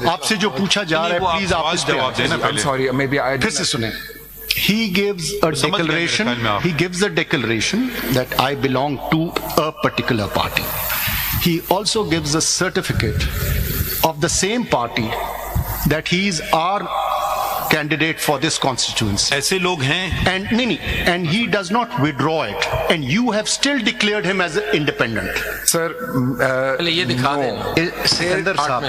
آپ سے جو پوچھا جا رہا ہے پلیز آپ اس پہ جواب دینا پہلے. پھر سے سنیں. He gives a declaration that I belong to a particular party. He also gives a certificate of the same party that he is our candidate for this constituency. ایسے لوگ ہیں and he does not withdraw it, and you have still declared him as independent. Sir, یہ دکھا دیں سکندر صاحب,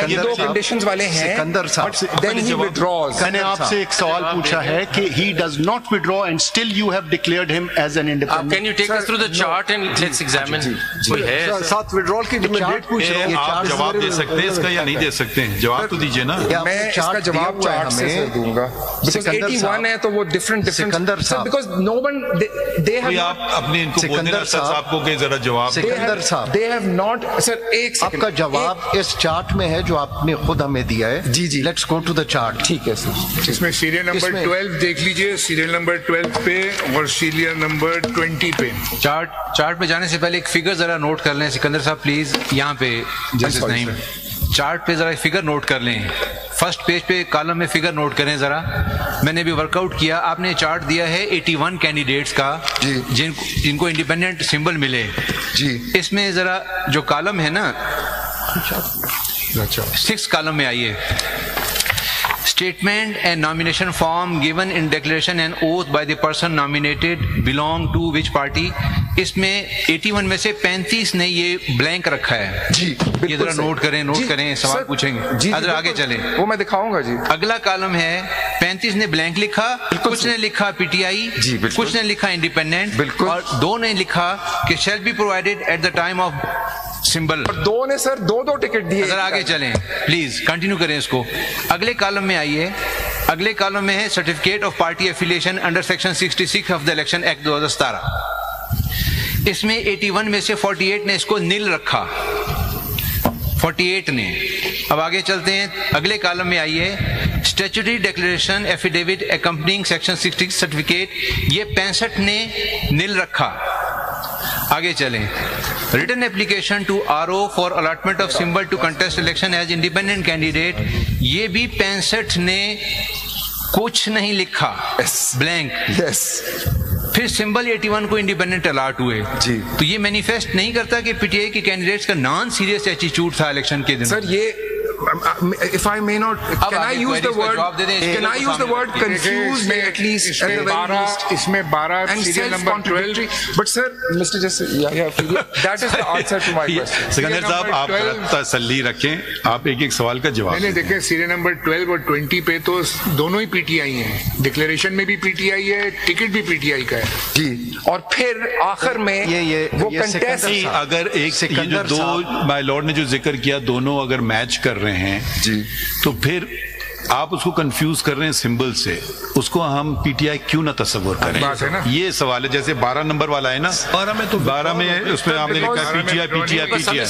یہ دو conditions والے ہیں. سکندر صاحب, then he withdraws. میں نے آپ سے ایک سوال پوچھا ہے کہ he does not withdraw and still you have declared him as an independent. Can you take us through the chart and let's examine? ساتھ withdrawal کی میں ڈیٹ پوچھ رہا ہوں. آپ جواب دے سکتے ہیں اس کا یا نہیں دے سکتے ہیں؟ جواب تو دیجیے نا. میں اس کا جواب چارٹ سے دوں گا. Because 81 ہے تو وہ different. سکندر صاحب, because no one they have آپ اپنے ان کو بولنے نا صاحب کو کہ ذرا جواب. سکندر صاحب, they have not. Sir, ایک آپ کا جواب اس چارٹ میں ہے جو آپ نے خود ہمیں دیا ہے. جی let's go to the chart. ٹھیک ہے سر. اس میں سیریل نمبر 12 دیکھ لیجئے, سیریل نمبر 12 پہ اور سیریل نمبر 20 پہ. چارٹ پہ جانے سے پہلے ایک فگر ذرا نوٹ کر لیں سکندر صاحب پلیز. یہاں پہ نہیں, چارٹ پہ ذرا فگر نوٹ کر لیں. فرسٹ پیج پہ کالم میں فگر نوٹ کریں ذرا. میں نے بھی ورک آؤٹ کیا, آپ نے چارٹ دیا ہے 81 کینڈیڈیٹس کا جن کو انڈیپینڈنٹ سمبل ملے. جی اس میں ذرا جو کالم ہے نا 6 کالم میں آئیے. Statement and nomination form given in declaration and oath by the person nominated belong to which party. اس میں 81 میں سے 35 نے یہ بلینک رکھا ہے. جی یہ ذرا نوٹ کریں, سوال پوچھیں گے. ذرا آگے چلیں, وہ میں دکھاؤں گا. جی اگلا کالم ہے 35 نے بلینک لکھا, کچھ نے لکھا پی ٹی آئی, کچھ نے لکھا انڈیپینڈنٹ, اور 2 نے لکھا کہ shall be provided at the time of symbol. 2 نے سر 2 ٹکٹ دیے. ذرا آگے چلیں پلیز, کنٹینیو کریں اس کو. اگلے کالم میں آئیے. اگلے کالم میں ہے certificate of party affiliation under section 66 of the election act 2017. اس میں 81 میں سے 48 نے اس کو نیل رکھا, 48 نے. اب آگے چلتے ہیں, اگلے کالم میں آئیے. Statutory declaration affidavit accompanying section 60 certificate, یہ 65 نے نیل رکھا. آگے چلیں. Written application to R O for allotment of symbol to contest election as independent candidate, یہ بھی 65 نے کچھ نہیں لکھا, بلینک. پھر سمبل 81 کو انڈیپینڈنٹ الاٹ ہوئے. جی تو یہ مینیفیسٹ نہیں کرتا کہ پی ٹی آئی کے کینڈیڈیٹس کا نان سیریس ایٹیچیوڈ تھا الیکشن کے دن. سر یہ if I may not, can I use the word confused at least at the very least? اس میں 12 and serial number 12. But sir, Mr. Justice, that is the answer to my question. Sikandar صاحب, آپ تسلی رکھیں, آپ ایک سوال کا جواب. نہیں دیکھیں, سیریل نمبر 12 اور 20 پہ تو دونوں ہی پی ٹی آئی ہیں. ڈکلیریشن میں بھی پی ٹی آئی ہے, ٹکٹ بھی پی ٹی آئی کا ہے. جی, اور پھر آخر میں وہ کنٹیسٹ. اگر ایک جو 2 مائی لارڈ نے جو ذکر کیا, دونوں اگر میچ کر رہے ہیں جی, تو پھر آپ اس کو کنفیوز کر رہے ہیں سمبل سے. اس کو ہم پی ٹی آئی کیوں نہ تصور کریں, یہ سوال ہے. جیسے 12 نمبر والا ہے نا, 12 میں اس میں آپ نے لکھا P T I P T I P T I.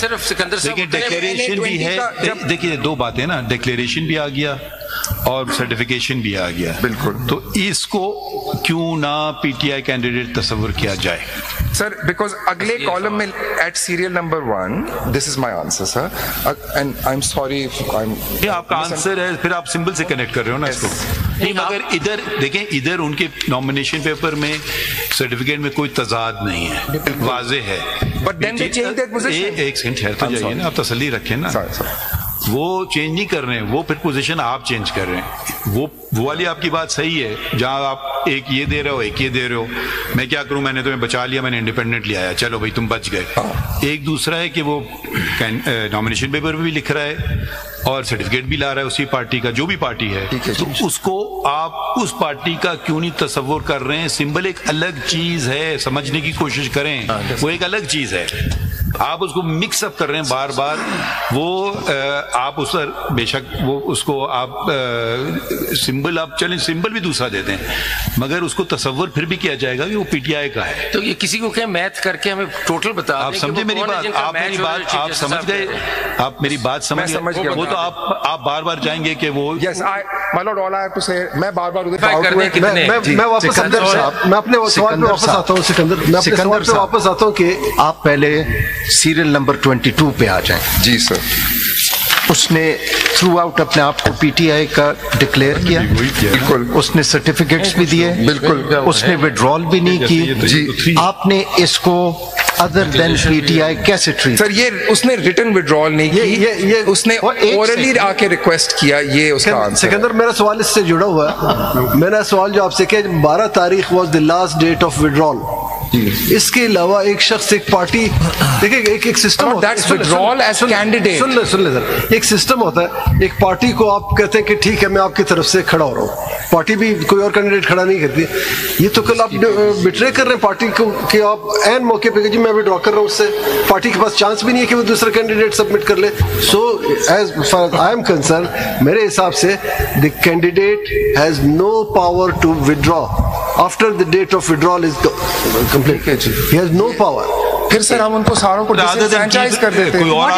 دیکھیں ڈیکلیریشن بھی ہے, دیکھیے 2 باتیں نا, ڈیکلیریشن بھی آ گیا اور سرٹیفکیشن بھی آ گیا. بالکل. تو اس کو کیوں نہ پی ٹی آئی کینڈیڈیٹ تصور کیا جائے؟ سر بیکاز اگلے کالم میں at serial number 1, this is my answer sir, and I am sorry. یہ آپ کا آنسر ہے, پھر آپ سمبل سے کنیکٹ کر رہے ہو نا اس کو. مگر ادھر دیکھیں, ادھر ان کے نامینیشن پیپر میں سرٹیفکیٹ میں کوئی تضاد نہیں ہے, واضح ہے. ایک سیکنڈ ٹھہر تو جائیے نا, آپ تسلی رکھیں نا. وہ چینج نہیں کر رہے ہیں, وہ پھر پوزیشن آپ چینج کر رہے ہیں. وہ والی آپ کی بات صحیح ہے, جہاں آپ ایک یہ دے رہے ہو ایک یہ دے رہے ہو. میں کیا کروں, میں نے تمہیں بچا لیا, میں نے انڈیپینڈنٹ لیا, چلو بھائی تم بچ گئے. ایک دوسرا ہے کہ وہ نامینیشن پیپر بھی لکھ رہا ہے اور سرٹیفکیٹ بھی لا رہا ہے اسی پارٹی کا, جو بھی پارٹی ہے. تو اس کو آپ اس پارٹی کا کیوں نہیں تصور کر رہے ہیں؟ سمبل ایک الگ چیز ہے, سمجھنے کی کوشش کریں, وہ ایک الگ چیز ہے. آپ اس کو مکس اپ کر رہے ہیں بار بار. وہ آپ اس پر بے شک وہ اس کو آپ سمبل, آپ چلیں سمبل بھی دوسرا دے دیں, مگر اس کو تصور پھر بھی کیا جائے گا کہ وہ پی ٹی آئی کا ہے. تو یہ کسی کو کیا میتھ کر کے ہمیں ٹوٹل بتا دیں. آپ سمجھے میری بات, آپ میری بات آپ سمجھ گئے, آپ میری بات سمجھ گئے. وہ تو آپ بار بار جائیں گے کہ وہ میں بار بار میں واپس اپنے سوال پہ واپس آتا ہوں. سکندر پہ واپس آتا ہوں کہ آپ پہلے سیریل نمبر 22 پہ آ جائیں. جی سر. اس نے تھرو آؤٹ اپنے آپ کو پی ٹی آئی کا ڈکلیئر کیا, بالکل اس نے سرٹیفکیٹس بھی دیے, بالکل اس نے ودرول بھی نہیں کی. آپ نے اس کو other then P T I کیسے ٹریٹ؟ سر یہ اس نے ریٹن ودرول نہیں کی, اس نے اورلی آ کے ریکویسٹ کیا. یہ اس کا سکندر میرا سوال اس سے جڑا ہوا ہے. میرا سوال جو آپ سے کہ 12 تاریخ was the last date of withdrawal. اس کے علاوہ ایک شخص ایک پارٹی دیکھیں ایک سسٹم ہوتا ہے, سن لیں سر, ایک سسٹم ہوتا ہے. ایک پارٹی کو آپ کہتے ہیں کہ ٹھیک ہے میں آپ کی طرف سے کھڑا ہو رہا ہوں, پارٹی بھی کوئی اور کینڈیڈیٹ کھڑا نہیں کرتی. یہ تو کل آپ بٹرے کر رہے ہیں پارٹی کو کہ آپ عین موقع پہ جی میں وڈرا کر رہا ہوں, اس سے پارٹی کے پاس چانس بھی نہیں ہے کہ وہ دوسرا کینڈیڈیٹ سبمٹ کر لے. So as far as I'm concerned, میرے حساب سے the candidate has no power to withdraw after the date of withdrawal is complete. He has no power. پھر سر ہم ان کو ساروں کو ڈسفرینچائز کر دیتے ہیں. کوئی اور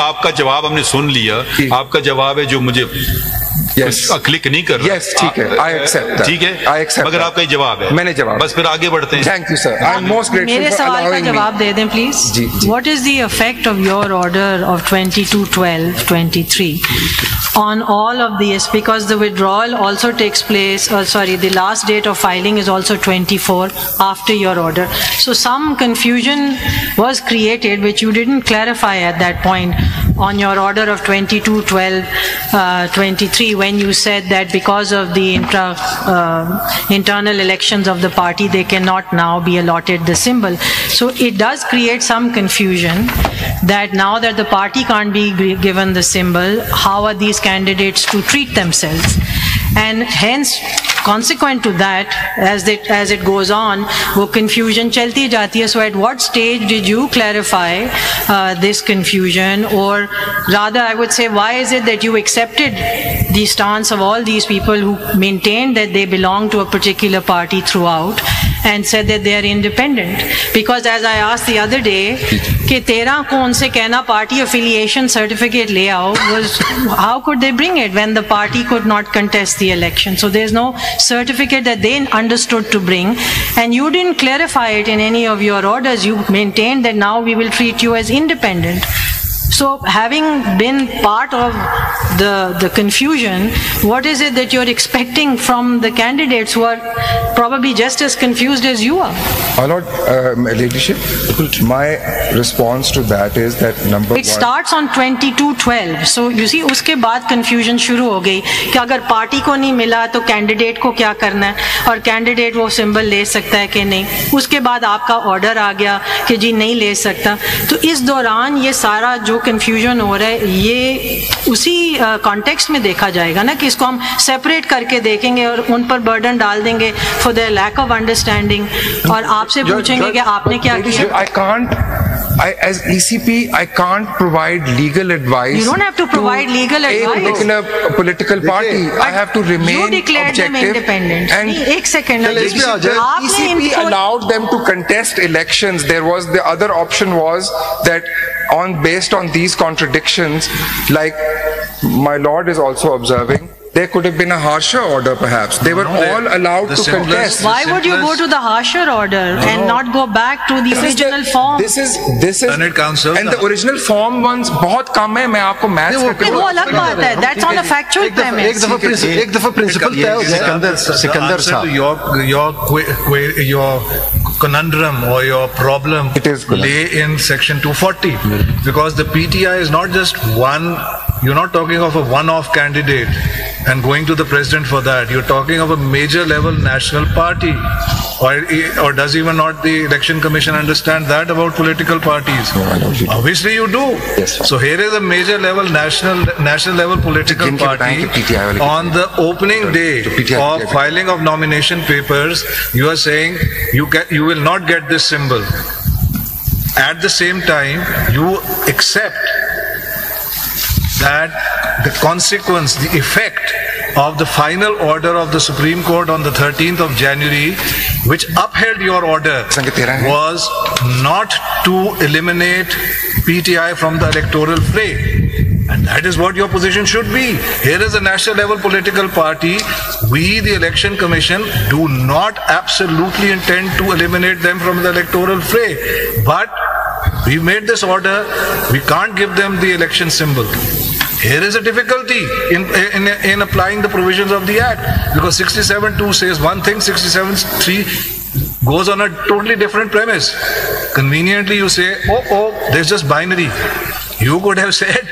آپ کا جواب ہم نے سن لیا, آپ کا جواب ہے جو مجھے کلک نہیں کر رہا. یس ٹھیک ہے, آئی ایکسپٹ, ٹھیک ہے, مگر آپ کا جواب ہے, میں نے جواب, بس پھر آگے بڑھتے ہیں. Thank you sir, I am most grateful. میرے سوال کا جواب دے دیں please. What is the effect of your order of 22/12/23 on all of this, because the withdrawal also takes place, the last date of filing is also 24 after your order. So some confusion was created which you didn't clarify at that point on your order of 22/12/23 when you said that because of the internal elections of the party they cannot now be allotted the symbol. So it does create some confusion that now that the party can't be given the symbol, how are these candidates to treat themselves? And hence consequent to that, as it goes on, wo confusion chalti jati hai. So at what stage did you clarify this confusion, or rather I would say why is it that you accepted the stance of all these people who maintained that they belong to a particular party throughout and said that they are independent? Because as I asked the other day کہ تیرا کون سے کہنا party affiliation certificate لے آؤ, was how could they bring it when the party could not contest the election? So there's no certificate that they understood to bring, and you didn't clarify it in any of your orders. You maintained that now we will treat you as independent. So having been part of the confusion, what is it that you're expecting from the candidates who are probably just as confused as you are? My Lord, Ladyship, my response to that is that number one, it starts on 22/12. So you see uske baad confusion shuru ho gayi کہ اگر party کو نہیں ملا تو candidate کو کیا کرنا ہے, اور کینڈیڈیٹ وہ سمبل لے سکتا ہے کہ نہیں. اس کے بعد آپ کا آرڈر آ گیا کہ جی نہیں لے سکتا. تو اس دوران یہ سارا جو کنفیوژن ہو رہا ہے یہ اسی کانٹیکسٹ میں دیکھا جائے گا نا, کہ اس کو ہم سیپریٹ کر کے دیکھیں گے اور ان پر برڈن ڈال دیں گے for the lack of understanding, اور آپ سے پوچھیں گے کہ آپ نے کیا کیا. As ECP, I can't provide legal advice. You don't have to provide legal advice. A particular political party, I have to remain you declared objective. Them independent. And एक second. ECP allowed them to contest elections. There was the other option was that based on these contradictions, like my Lord is also observing, there could have been a harsher order perhaps. They were all allowed to contest. Why would you go to the harsher order and not go back to the original form? This is and the original form ones bahut kam hai. Main aapko maths karke wo alag baat hai. That's on a factual premise. ek dafa principle tay ho jائے. Sikandar sahab, your conundrum or your problem lay in section 240, because the PTI is not just one. You're not talking of a one-off candidate and going to the president for that. You're talking of a major level national party. Or does even not the election commission understand that about political parties? Obviously you do. Yes, so here is a major level national level political party. On the opening day of filing of nomination papers, you are saying you will not get this symbol. At the same time, you accept that the consequence, the effect of the final order of the Supreme Court on the 13th of January, which upheld your order, was not to eliminate PTI from the electoral fray. And that is what your position should be. Here is a national level political party. We, the election commission, do not absolutely intend to eliminate them from the electoral fray. But we made this order. We can't give them the election symbol. Here is a difficulty in applying the provisions of the Act, because 67(2) says one thing, 67(3) goes on a totally different premise. Conveniently you say, oh, there's just binary. You could have said,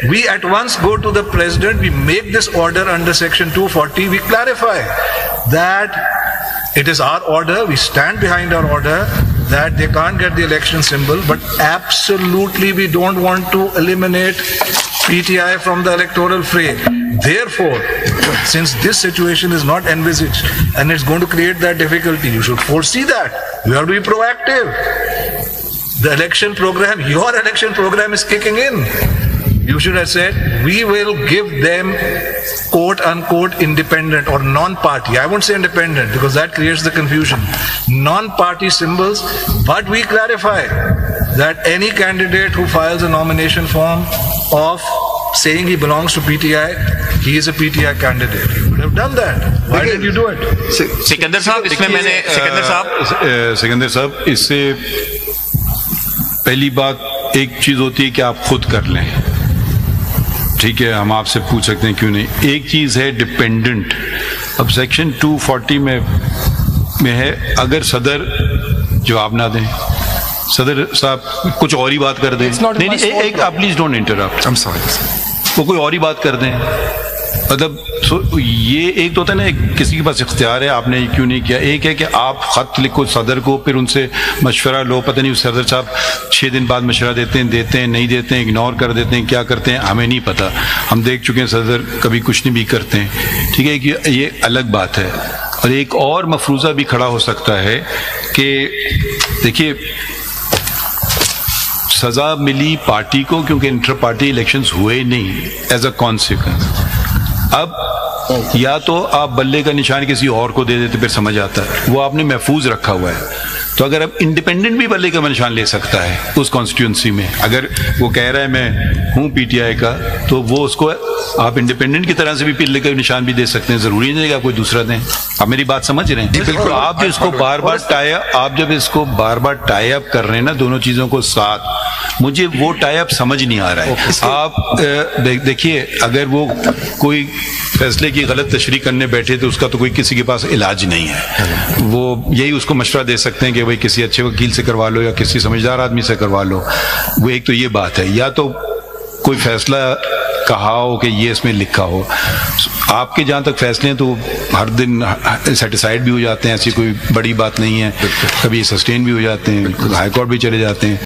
we at once go to the President, we make this order under Section 240, we clarify that it is our order, we stand behind our order, that they can't get the election symbol, but absolutely we don't want to eliminate PTI from the electoral fray. Therefore, since this situation is not envisaged and it's going to create that difficulty, you should foresee that. You have to be proactive. The election program, your election program is kicking in. You should have said, we will give them quote unquote independent or non-party. I won't say independent because that creates the confusion. Non-party symbols, but we clarify that any candidate who files a nomination form of saying he belongs to PTI, he is a PTI candidate. You would have done that. Why did you do it? Sikandar साहब, इसमें मैंने सिकंदर साहब इससे पहली बात एक चीज होती है कि आप खुद कर लें, ठीक है, हम आपसे पूछ सकते हैं क्यों नहीं। एक चीज है डिपेंडेंट। अब सेक्शन 240 में है, अगर सदर जवाब ना दें, सदर साहब कुछ और ही बात कर दें, नहीं एक आप please don't interrupt, I am sorry, वो कोई और ही बात कर दें, मतलब ये एक तो होता है ना, किसी के पास इख्तियार है, आपने क्यों नहीं किया। एक है कि आप खत लिखो सदर को, फिर उनसे मशवरा लो, पता नहीं सदर साहब 6 दिन बाद मशवरा देते हैं नहीं देते हैं, इग्नोर कर देते हैं, क्या करते हैं हमें नहीं पता, हम देख चुके हैं सदर कभी कुछ नहीं भी करते हैं, ठीक है, कि ये अलग बात है। और एक और मफरूज़ा भी खड़ा हो सकता है कि देखिए सजा मिली पार्टी को क्योंकि इंटर पार्टी इलेक्शंस हुए नहीं एज अ कॉन्सिक्वेंस। अब या तो आप बल्ले का निशान किसी और को दे देते फिर समझ आता है, वो आपने महफूज रखा हुआ है। तो अगर अब इंडिपेंडेंट भी बल्ले का निशान ले सकता है उस कॉन्स्टिट्यूंसी में, अगर वो कह रहा है मैं हूँ पीटीआई का, तो वो उसको आप इंडिपेंडेंट की तरह से भी बल्ले का निशान भी दे सकते हैं, जरूरी नहीं है आप कोई दूसरा दें। आप मेरी बात समझ रहे हैं? बिल्कुल। आप इसको बार बार टाई अप कर रहे हैं ना दोनों चीजों को साथ, मुझे वो टाई अप समझ नहीं आ रहा है। आप देखिए, अगर वो कोई फैसले की गलत तशरीह करने बैठे तो उसका तो कोई किसी के पास इलाज नहीं है, वो यही उसको मशवरा दे सकते हैं कि भाई किसी अच्छे वकील से करवा लो या किसी समझदार आदमी से करवा लो। वो एक तो ये बात है, या तो कोई फैसला कहा हो कि ये इसमें लिखा हो। आपके जहाँ तक फैसले हैं तो हर दिन सेटिसाइड भी हो जाते हैं, ऐसी कोई बड़ी बात नहीं है, कभी सस्टेन भी हो जाते हैं, हाई कोर्ट भी चले जाते हैं।